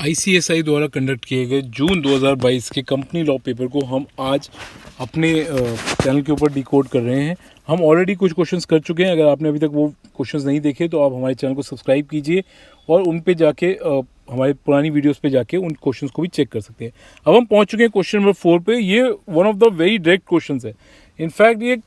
ICSI द्वारा conduct किए गए जून 2022 के कंपनी लॉ पेपर को हम आज अपने चैनल के ऊपर डिकोड कर रहे हैं। हम ऑलरेडी कुछ क्वेश्चंस कर चुके हैं। अगर आपने अभी तक वो क्वेश्चंस नहीं देखे तो आप हमारे चैनल को सब्सक्राइब कीजिए और उन पे जाके हमारे पुरानी वीडियोस पे जाके उन क्वेश्चंस को भी चेक कर सकते हैं। अब हम पहुंच चुके हैं क्वेश्चन नंबर 4 पे। ये one of the very direct questions है। इनफैक्ट ये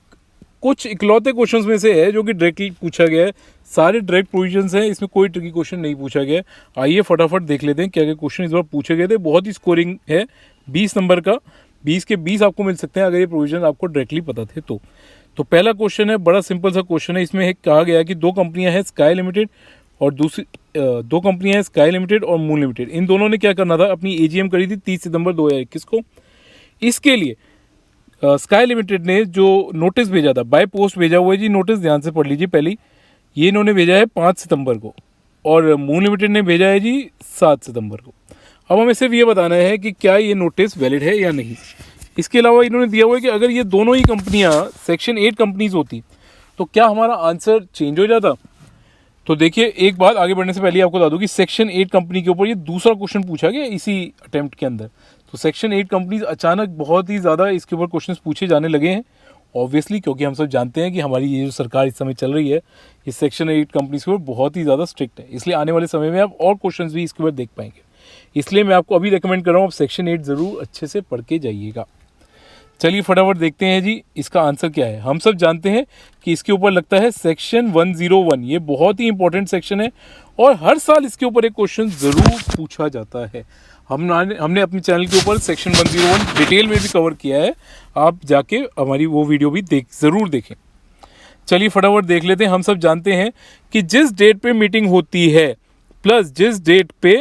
कुछ इकलौते क्वेश्चंस में से है जो कि डायरेक्टली पूछा गया है। सारे डायरेक्ट प्रोविजंस हैं, इसमें कोई ट्रिकी क्वेश्चन नहीं पूछा गया। आइए फटाफट देख लेते हैं क्या क्या क्वेश्चन इस बार पूछे गए थे। बहुत ही स्कोरिंग है, 20 नंबर का, 20 के 20 आपको मिल सकते हैं अगर ये प्रोविजन आपको डायरेक्टली पता थे तो पहला क्वेश्चन है, बड़ा सिंपल सा क्वेश्चन है। इसमें कहा गया है कि दो कंपनियां हैं स्काई लिमिटेड और दूसरी दो कंपनियां हैं स्काई लिमिटेड और मून लिमिटेड। इन दोनों ने क्या करना था, अपनी एजीएम करी थी 30 सितंबर 2021 को। इसके लिए स्काई लिमिटेड ने जो नोटिस भेजा था, बाय पोस्ट भेजा हुआ है जी। नोटिस ध्यान से पढ़ लीजिए। पहली ये इन्होंने भेजा है 5 सितंबर को और मून लिमिटेड ने भेजा है जी 7 सितंबर को। अब हमें सिर्फ ये बताना है कि क्या ये नोटिस वैलिड है या नहीं। इसके अलावा इन्होंने दिया हुआ है कि अगर ये दोनों ही कंपनियां सेक्शन 8 कंपनीज होती तो क्या हमारा आंसर चेंज हो जाता। तो देखिए, एक बात आगे बढ़ने से पहले आपको बता दूं कि सेक्शन 8 कंपनी के ऊपर ये दूसरा क्वेश्चन पूछा गया इसी अटेम्प्ट के अंदर। तो सेक्शन 8 कंपनीज अचानक बहुत ही ज़्यादा इसके ऊपर क्वेश्चंस पूछे जाने लगे हैं, ऑब्वियसली, क्योंकि हम सब जानते हैं कि हमारी ये जो सरकार इस समय चल रही है, इस सेक्शन 8 कंपनीज के ऊपर बहुत ही ज़्यादा स्ट्रिक्ट है। इसलिए आने वाले समय में आप और क्वेश्चंस भी इसके ऊपर देख पाएंगे। इसलिए मैं आपको अभी रिकमेंड कर रहा हूँ, आप सेक्शन 8 ज़रूर अच्छे से पढ़ के जाइएगा। चलिए फटाफट देखते हैं जी इसका आंसर क्या है। हम सब जानते हैं कि इसके ऊपर लगता है सेक्शन 101। ये बहुत ही इंपॉर्टेंट सेक्शन है और हर साल इसके ऊपर एक क्वेश्चन ज़रूर पूछा जाता है। हमने अपने चैनल के ऊपर सेक्शन 101 डिटेल में भी कवर किया है, आप जाके हमारी वो वीडियो भी ज़रूर देखें। चलिए फटाफट देख लेते हैं। हम सब जानते हैं कि जिस डेट पे मीटिंग होती है प्लस जिस डेट पे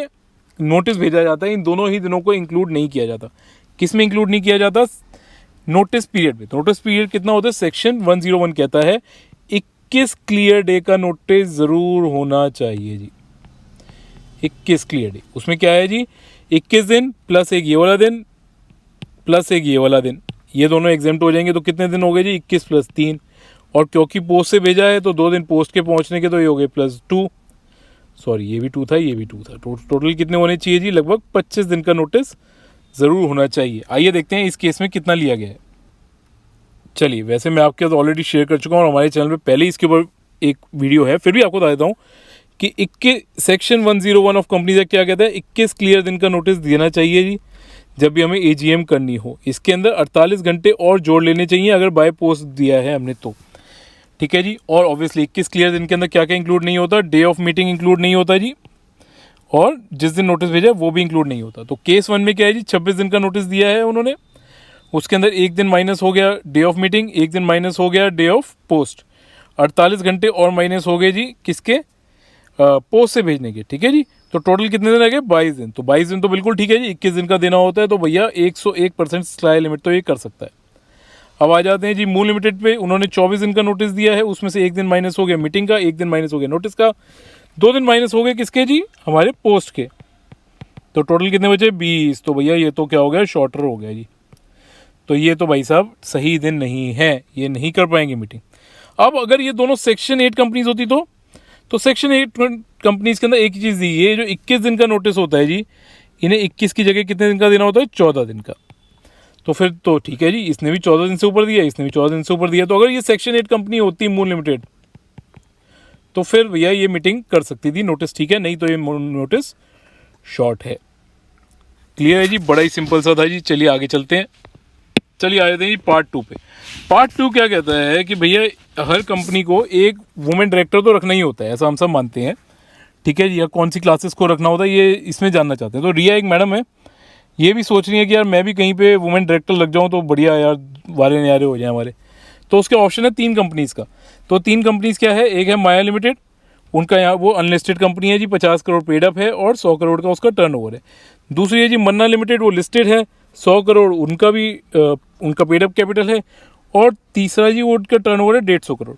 नोटिस भेजा जाता है, इन दोनों ही दिनों को इंक्लूड नहीं किया जाता। किस में इंक्लूड नहीं किया जाता? नोटिस पीरियड में। नोटिस पीरियड कितना होता है? सेक्शन 101 कहता है 21 क्लियर डे का नोटिस ज़रूर होना चाहिए जी। 21 क्लियर डे, उसमें क्या है जी, 21 दिन प्लस एक ये वाला दिन प्लस एक ये वाला दिन, ये दोनों एग्जेम्प्ट हो जाएंगे। तो कितने दिन हो गए जी? 21 प्लस 3, और क्योंकि पोस्ट से भेजा है तो 2 दिन पोस्ट के पहुंचने के, तो ये हो गए +2। सॉरी, ये भी 2 था, ये भी 2 था। टोटल कितने होने चाहिए जी? लगभग 25 दिन का नोटिस ज़रूर होना चाहिए। आइए देखते हैं इस केस में कितना लिया गया है। चलिए, वैसे मैं आपके साथ ऑलरेडी शेयर कर चुका हूँ और हमारे चैनल पे पहले इसके ऊपर एक वीडियो है, फिर भी आपको बता देता हूँ कि 21 सेक्शन 101 ऑफ कंपनीज एक्ट क्या कहता है, 21 क्लियर दिन का नोटिस देना चाहिए जी जब भी हमें एजीएम करनी हो। इसके अंदर 48 घंटे और जोड़ लेने चाहिए अगर बाय पोस्ट दिया है हमने तो, ठीक है जी। और ऑब्वियसली 21 क्लियर दिन के अंदर क्या क्या इंक्लूड नहीं होता? डे ऑफ मीटिंग इंक्लूड नहीं होता जी, और जिस दिन नोटिस भेजा वो भी इंक्लूड नहीं होता। तो केस 1 में क्या है जी, 26 दिन का नोटिस दिया है उन्होंने, उसके अंदर एक दिन माइनस हो गया डे ऑफ मीटिंग, एक दिन माइनस हो गया डे ऑफ पोस्ट, 48 घंटे और माइनस हो गए जी किसके? पोस्ट से भेजने के, ठीक है जी। तो टोटल कितने दिन रह गए? 22 दिन। तो 22 दिन तो बिल्कुल ठीक है जी। 21 दिन का देना होता है तो भैया 101% स्काई लिमिट तो ये कर सकता है। अब आ जाते हैं जी मून लिमिटेड पे। उन्होंने 24 दिन का नोटिस दिया है, उसमें से एक दिन माइनस हो गया मीटिंग का, एक दिन माइनस हो गया नोटिस का, 2 दिन माइनस हो गए किसके जी? हमारे पोस्ट के। तो टोटल कितने बचे? 20। तो भैया ये तो क्या हो गया? शॉर्टर हो गया जी। तो ये तो भाई साहब सही दिन नहीं है, ये नहीं कर पाएंगे मीटिंग। अब अगर ये दोनों सेक्शन 8 कंपनीज होती तो सेक्शन 8 कंपनीज के अंदर एक ही चीज़ दी, ये जो 21 दिन का नोटिस होता है जी, इन्हें 21 की जगह कितने दिन का देना होता है? 14 दिन का। तो फिर तो ठीक है जी, इसने भी 14 दिन से ऊपर दिया, इसने भी 14 दिन से ऊपर दिया। तो अगर ये सेक्शन 8 कंपनी होती मून लिमिटेड तो फिर भैया ये मीटिंग कर सकती थी, नोटिस ठीक है, नहीं तो ये नोटिस शॉर्ट है। क्लियर है जी, बड़ा ही सिंपल सा था जी। चलिए आगे चलते हैं। चलिए आ जाते हैं जी पार्ट 2 पे। पार्ट 2 क्या कहता है कि भैया हर कंपनी को एक वुमेन डायरेक्टर तो रखना ही होता है, ऐसा हम सब मानते हैं, ठीक है जी। या कौन सी क्लासेस को रखना होता है ये इसमें जानना चाहते हैं। तो रिया एक मैडम है, ये भी सोच रही है कि यार मैं भी कहीं पे वुमेन डायरेक्टर लग जाऊँ तो बढ़िया यार, वारे न्यारे हो जाए हमारे। तो उसके ऑप्शन है 3 कंपनीज़ का। तो 3 कंपनीज़ क्या है? एक है माया लिमिटेड, उनका यहाँ वो अनलिस्टेड कंपनी है जी, 50 करोड़ पेड अप है और 100 करोड़ का उसका टर्नओवर है। दूसरी है जी मन्ना लिमिटेड, वो लिस्टेड है, 100 करोड़ उनका भी उनका पेड अप कैपिटल है, और तीसरा जी वो उनका टर्नओवर है 150 करोड़।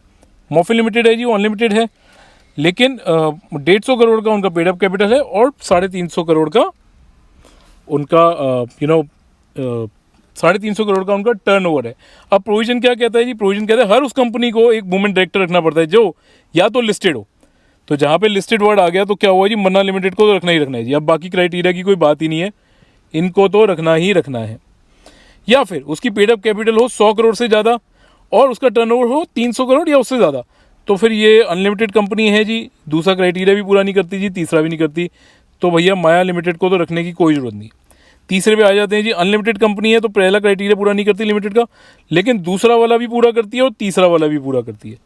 मॉफिल लिमिटेड है जी, वो अनलिमिटेड है, लेकिन 150 करोड़ का उनका पेड अप कैपिटल है और 350 करोड़ का उनका 350 करोड़ का उनका टर्नओवर है। अब प्रोविजन क्या कहता है जी? प्रोविजन कहता है हर उस कंपनी को एक वुमेन डायरेक्टर रखना पड़ता है जो या तो लिस्टेड हो, तो जहाँ पे लिस्टेड वर्ड आ गया तो क्या हुआ जी, मन्ना लिमिटेड को तो रखना ही रखना है जी। अब बाकी क्राइटेरिया की कोई बात ही नहीं है, इनको तो रखना ही रखना है। या फिर उसकी पेड अप कैपिटल हो 100 करोड़ से ज़्यादा और उसका टर्नओवर हो 300 करोड़ या उससे ज़्यादा, तो फिर ये अनलिमिटेड कंपनी है जी। दूसरा क्राइटेरिया भी पूरा नहीं करती जी, तीसरा भी नहीं करती, तो भैया माया लिमिटेड को तो रखने की कोई ज़रूरत नहीं। तीसरे पे आ जाते हैं जी, अनलिमिटेड कंपनी है तो पहला क्राइटेरिया पूरा नहीं करती लिमिटेड का, लेकिन दूसरा वाला भी पूरा करती है और तीसरा वाला भी पूरा करती है,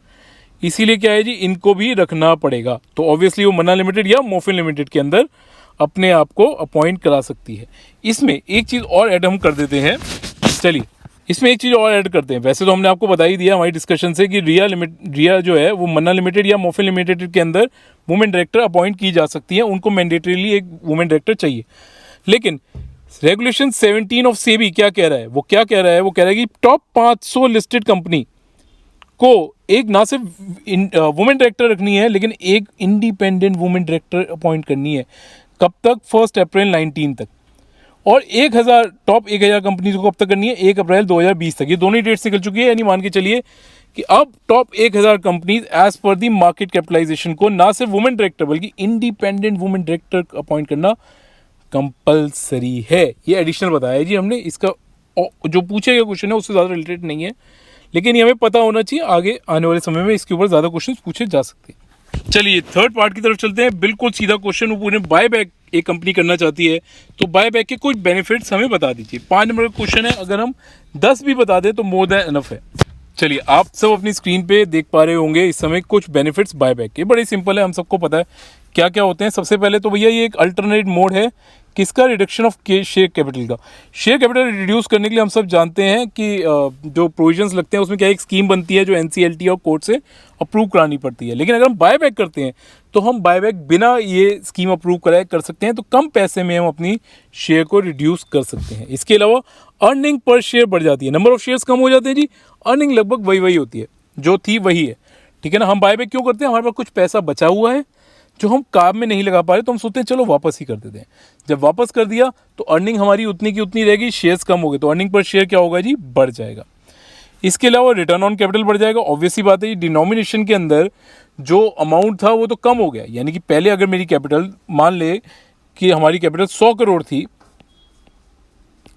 इसीलिए क्या है जी, इनको भी रखना पड़ेगा। तो ऑब्वियसली वो मन्ना लिमिटेड या मोफिन लिमिटेड के अंदर अपने आप को अपॉइंट करा सकती है। इसमें एक चीज़ और ऐड हम कर देते हैं, चलिए इसमें एक चीज़ और ऐड करते हैं। वैसे तो हमने आपको बता ही दिया हमारी डिस्कशन से कि रिया जो है वो मन्ना लिमिटेड या मोफिन लिमिटेड के अंदर वुमेन डायरेक्टर अपॉइंट की जा सकती है, उनको मैंडेटरीली एक वुमेन डायरेक्टर चाहिए। लेकिन रेगुलेशन 17 ऑफ सेबी क्या कह रहा है, वो क्या कह रहा है, वो कह रहा है कि टॉप 500 लिस्टेड कंपनी को एक ना सिर्फ वुमेन डायरेक्टर रखनी है, लेकिन एक इंडिपेंडेंट वुमेन डायरेक्टर अपॉइंट करनी है। कब तक? 1 अप्रैल 19 तक। और 1000 टॉप 1000 कंपनीज को कब तक करनी है? 1 अप्रैल 2020 तक। ये दोनों ही डेट्स निकल चुकी है, यानी मान के चलिए कि अब टॉप 1000 कंपनीज एज पर दी मार्केट कैपिटलाइजेशन को ना सिर्फ वुमेन डायरेक्टर बल्कि इंडिपेंडेंट वुमेन डायरेक्टर अपॉइंट करना कंपलसरी है। ये एडिशनल बताया जी हमने, इसका जो पूछे गया क्वेश्चन है उससे ज़्यादा रिलेटेड नहीं है, लेकिन ये हमें पता होना चाहिए, आगे आने वाले समय में इसके ऊपर ज़्यादा क्वेश्चन पूछे जा सकते हैं। चलिए थर्ड पार्ट की तरफ चलते हैं। बिल्कुल सीधा क्वेश्चन, वो पूरे बाय बैक एक कंपनी करना चाहती है तो बाय बैक के कुछ बेनिफिट्स हमें बता दीजिए। 5 नंबर का क्वेश्चन है, अगर हम 10 भी बता दें तो मोर देन इनफ है। चलिए आप सब अपनी स्क्रीन पे देख पा रहे होंगे इस समय कुछ बेनिफिट्स बाय बैक के। बड़े सिंपल है, हम सबको पता है क्या क्या होते हैं। सबसे पहले तो भैया ये एक अल्टरनेट मोड है किसका? रिडक्शन ऑफ शेयर कैपिटल का। शेयर कैपिटल रिड्यूस करने के लिए हम सब जानते हैं कि जो प्रोविजंस लगते हैं उसमें क्या एक स्कीम बनती है जो एनसीएलटी और कोर्ट से अप्रूव करानी पड़ती है। लेकिन अगर हम बाय बैक करते हैं तो हम बाय बैक बिना ये स्कीम अप्रूव कराए कर सकते हैं, तो कम पैसे में हम अपनी शेयर को रिड्यूस कर सकते हैं। इसके अलावा अर्निंग पर शेयर बढ़ जाती है, नंबर ऑफ शेयर्स कम हो जाते हैं जी, अर्निंग लगभग वही होती है जो थी वही है। ठीक है ना, हम बाय बैक क्यों करते हैं? हमारे पास कुछ पैसा बचा हुआ है जो हम काम में नहीं लगा पा रहे, तो हम सोचते हैं चलो वापस ही कर देते हैं। जब वापस कर दिया तो अर्निंग हमारी उतनी की उतनी रहेगी, शेयर्स कम हो गए तो अर्निंग पर शेयर क्या होगा जी? बढ़ जाएगा। इसके अलावा रिटर्न ऑन कैपिटल बढ़ जाएगा। ऑब्वियसली बात है, डिनोमिनेशन के अंदर जो अमाउंट था वो तो कम हो गया, यानी कि पहले अगर मेरी कैपिटल, मान ले कि हमारी कैपिटल 100 करोड़ थी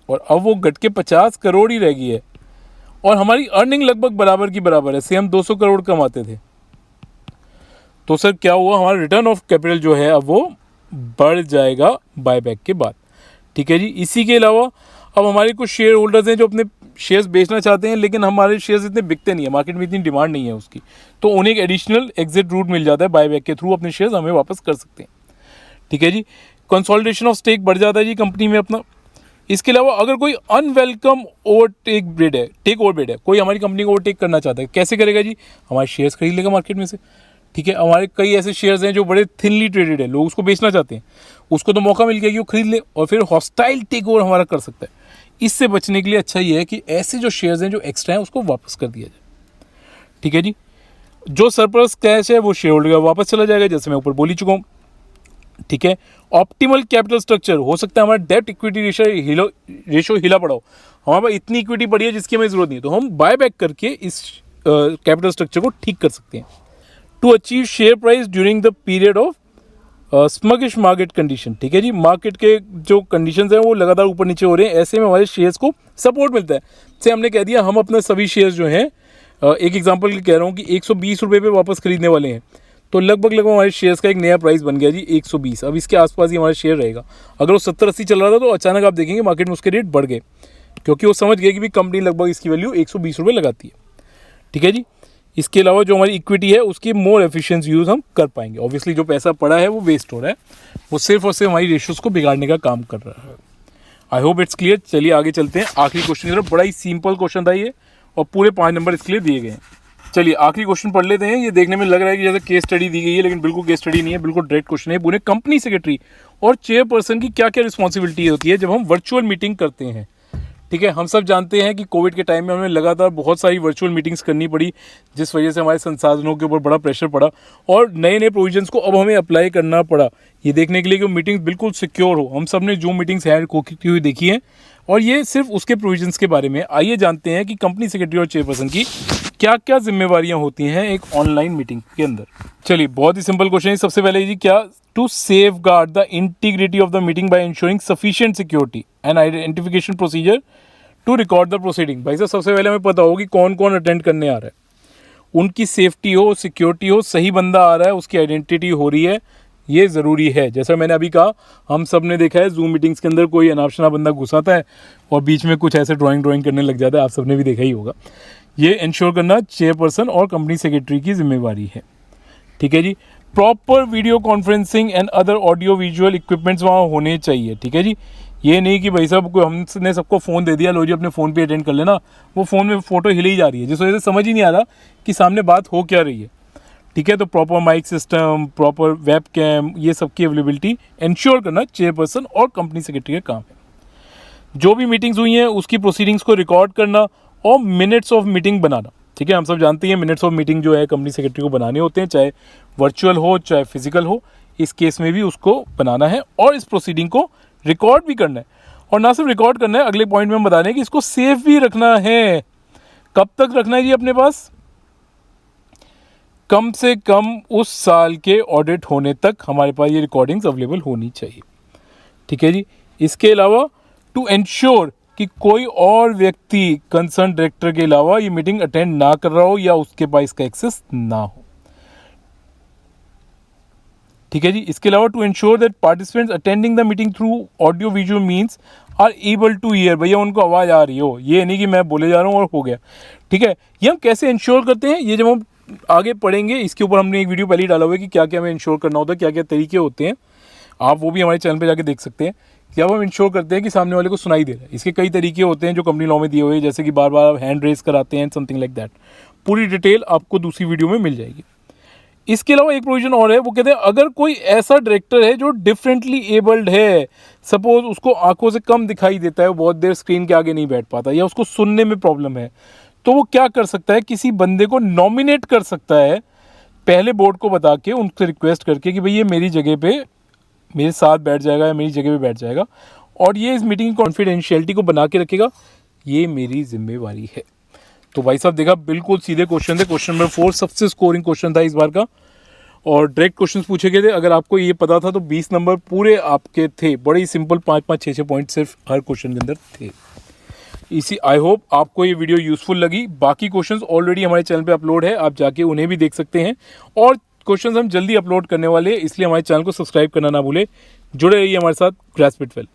और अब वो घट के 50 करोड़ ही रह गई है और हमारी अर्निंग लगभग बराबर की बराबर है, से हम 200 करोड़ कमाते थे, तो सर क्या हुआ? हमारा रिटर्न ऑफ कैपिटल जो है अब वो बढ़ जाएगा बायबैक के बाद। ठीक है जी। इसी के अलावा अब हमारे कुछ शेयर होल्डर्स हैं जो अपने शेयर्स बेचना चाहते हैं, लेकिन हमारे शेयर्स इतने बिकते नहीं है, मार्केट में इतनी डिमांड नहीं है उसकी, तो उन्हें एक एडिशनल एग्जिट रूट मिल जाता है, बायबैक के थ्रू अपने शेयर्स हमें वापस कर सकते हैं। ठीक है जी। कंसोलिडेशन ऑफ स्टेक बढ़ जाता है जी कंपनी में अपना। इसके अलावा अगर कोई अनवेलकम ओवरटेक बिड है, टेक ओवर बिड है, कोई हमारी कंपनी को ओवरटेक करना चाहता है, कैसे करेगा जी? हमारे शेयर्स खरीद लेगा मार्केट में से। ठीक है, हमारे कई ऐसे शेयर्स हैं जो बड़े थिनली ट्रेडेड है, लोग उसको बेचना चाहते हैं, उसको तो मौका मिल गया कि वो खरीद ले और फिर हॉस्टाइल टेक ओवर हमारा कर सकता है। इससे बचने के लिए अच्छा ये है कि ऐसे जो शेयर्स हैं जो एक्स्ट्रा हैं उसको वापस कर दिया जाए। ठीक है जी। जो सरप्लस कैश है वो शेयर होल्डर का वापस चला जाएगा, जैसे मैं ऊपर बोल ही चुका हूँ। ठीक है। ऑप्टिमल कैपिटल स्ट्रक्चर, हो सकता है हमारा डेट इक्विटी रेशो हिला पड़ा हो, हमारे पास इतनी इक्विटी पड़ी है जिसकी हमें जरूरत नहीं, तो हम बाय बैक करके इस कैपिटल स्ट्रक्चर को ठीक कर सकते हैं। To achieve share price during the period of sluggish market condition. ठीक है जी। मार्केट के जो कंडीशंस हैं वो लगातार ऊपर नीचे हो रहे हैं, ऐसे में हमारे शेयर्स को सपोर्ट मिलता है। जैसे हमने कह दिया हम अपने सभी शेयर्स जो हैं, एक एग्जांपल कह रहा हूँ कि 120 रुपये पे वापस खरीदने वाले हैं, तो लगभग हमारे शेयर्स का एक नया प्राइस बन गया जी 120। अब इसके आसपास ही हमारा शेयर रहेगा। अगर वो 70-80 चल रहा था तो अचानक आप देखेंगे मार्केट में उसके रेट बढ़ गए, क्योंकि वो समझ गए कि भी कंपनी लगभग इसकी वैल्यू 120 रुपये लगाती है। ठीक है जी। इसके अलावा जो हमारी इक्विटी है उसकी मोर एफिशिएंट यूज़ हम कर पाएंगे। ऑब्वियसली जो पैसा पड़ा है वो वेस्ट हो रहा है, वो सिर्फ और सिर्फ हमारी रेशियोज़ को बिगाड़ने का काम कर रहा है। I hope it's clear. चलिए आगे चलते हैं आखिरी क्वेश्चन की तरफ। बड़ा ही सिंपल क्वेश्चन था ये और पूरे 5 नंबर इसके लिए दिए गए हैं। चलिए आखिरी क्वेश्चन पढ़ लेते हैं। ये देखने में लग रहा है कि जैसे केस स्टडी दी गई है, लेकिन बिल्कुल केस स्टडी नहीं है, बिल्कुल डायरेक्ट क्वेश्चन है। पूरे कंपनी सेक्रेटरी और चेयरपर्सन की क्या क्या रिस्पॉन्सिबिलिटी होती है जब हम वर्चुअल मीटिंग करते हैं। ठीक है। हम सब जानते हैं कि कोविड के टाइम में हमें लगातार बहुत सारी वर्चुअल मीटिंग्स करनी पड़ी, जिस वजह से हमारे संसाधनों के ऊपर बड़ा प्रेशर पड़ा और नए नए प्रोविजंस को अब हमें अप्लाई करना पड़ा, ये देखने के लिए कि मीटिंग्स बिल्कुल सिक्योर हो। हम सब ने जो मीटिंग्स हैंड होती हुई देखी है और ये सिर्फ उसके प्रोविजंस के बारे में। आइए जानते हैं कि कंपनी सेक्रेटरी और चेयरपर्सन की क्या क्या जिम्मेवारियां होती हैं एक ऑनलाइन मीटिंग के अंदर। चलिए बहुत ही सिंपल क्वेश्चन है। सबसे पहले जी क्या, to safeguard the integrity of the meeting by ensuring sufficient security and identification procedure to record the proceeding. भाई साहब सबसे पहले हमें पता होगी कौन कौन अटेंड करने आ रहा है, उनकी सेफ्टी हो, सिक्योरिटी हो, सही बंदा आ रहा है, उसकी आइडेंटिटी हो रही है, ये ज़रूरी है। जैसा मैंने अभी कहा, हम सब ने देखा है जूम मीटिंग्स के अंदर कोई अनापशना बंदा घुसाता है और बीच में कुछ ऐसे ड्राइंग करने लग जाता है, आप सब ने भी देखा ही होगा। ये इंश्योर करना चेयरपर्सन और कंपनी सेक्रेटरी की जिम्मेवारी है। ठीक है जी। Proper video conferencing and other audio visual equipments वहाँ होने चाहिए। ठीक है जी। ये नहीं कि भाई साहब को हमने सबको फ़ोन दे दिया, लो जी अपने फ़ोन पे अटेंड कर लेना, वो फ़ोन में फ़ोटो हिल ही जा रही है जिस वजह से समझ ही नहीं आ रहा कि सामने बात हो क्या रही है। ठीक है, तो proper mike system, proper webcam, ये सब की अवेलेबिलिटी इंश्योर करना चेयरपर्सन और कंपनी सेक्रेटरी का काम है। जो भी मीटिंग्स हुई हैं उसकी प्रोसीडिंग्स को रिकॉर्ड करना और मिनट्स ऑफ मीटिंग बनाना। ठीक है, हम सब जानते हैं मिनट्स ऑफ मीटिंग जो है कंपनी सेक्रेटरी को बनाने होते हैं, चाहे वर्चुअल हो चाहे फिजिकल हो। इस केस में भी उसको बनाना है और इस प्रोसीडिंग को रिकॉर्ड भी करना है। और ना सिर्फ रिकॉर्ड करना है, अगले पॉइंट में हम बता रहे हैं कि इसको सेव भी रखना है। कब तक रखना है जी अपने पास? कम से कम उस साल के ऑडिट होने तक हमारे पास ये रिकॉर्डिंग्स अवेलेबल होनी चाहिए। ठीक है जी। इसके अलावा टू एंश्योर कि कोई और व्यक्ति कंसर्न डायरेक्टर के अलावा ये मीटिंग अटेंड ना कर रहा हो या उसके पास इसका एक्सेस ना हो। ठीक है जी। इसके अलावा to ensure that participants attending the meeting through audio visual means are able to hear, भैया उनको आवाज़ आ रही हो, ये नहीं कि मैं बोले जा रहा हूँ और हो गया। ठीक है, ये हम कैसे इंश्योर करते हैं, ये जब हम आगे पढ़ेंगे, इसके ऊपर हमने एक वीडियो पहले ही डाला हुआ है कि क्या क्या हमें इंश्योर करना होता है, क्या क्या तरीके होते हैं। आप वो भी हमारे चैनल पे जाके देख सकते हैं कि अब हम इंश्योर करते हैं कि सामने वाले को सुनाई दे रहा है। इसके कई तरीके होते हैं जो कंपनी लॉ में दिए हुए हैं, जैसे कि बार बार हैंड रेस कराते हैं, समथिंग लाइक दैट। पूरी डिटेल आपको दूसरी वीडियो में मिल जाएगी। इसके अलावा एक प्रोविजन और है, वो कहते हैं अगर कोई ऐसा डायरेक्टर है जो डिफरेंटली एबल्ड है, सपोज उसको आंखों से कम दिखाई देता है, वो बहुत देर स्क्रीन के आगे नहीं बैठ पाता, या उसको सुनने में प्रॉब्लम है, तो वो क्या कर सकता है, किसी बंदे को नॉमिनेट कर सकता है पहले बोर्ड को बता के, उनसे रिक्वेस्ट करके कि भाई ये मेरी जगह पे मेरे साथ बैठ जाएगा या मेरी जगह पे बैठ जाएगा और ये इस मीटिंग की कॉन्फिडेंशियलिटी को बना के रखेगा, ये मेरी जिम्मेवारी है। तो भाई साहब देखा, बिल्कुल सीधे क्वेश्चन थे। क्वेश्चन नंबर 4 सबसे स्कोरिंग क्वेश्चन था इस बार का और डायरेक्ट क्वेश्चंस पूछे गए थे। अगर आपको ये पता था तो 20 नंबर पूरे आपके थे। बड़े ही सिंपल 5-5, 6-6 पॉइंट सिर्फ हर क्वेश्चन के अंदर थे। इसी आई होप आपको ये वीडियो यूजफुल लगी। बाकी क्वेश्चंस ऑलरेडी हमारे चैनल पे अपलोड है, आप जाके उन्हें भी देख सकते हैं और क्वेश्चंस हम जल्दी अपलोड करने वाले हैं, इसलिए हमारे चैनल को सब्सक्राइब करना ना भूले। जुड़े रहिए हमारे साथ। Grasp it well.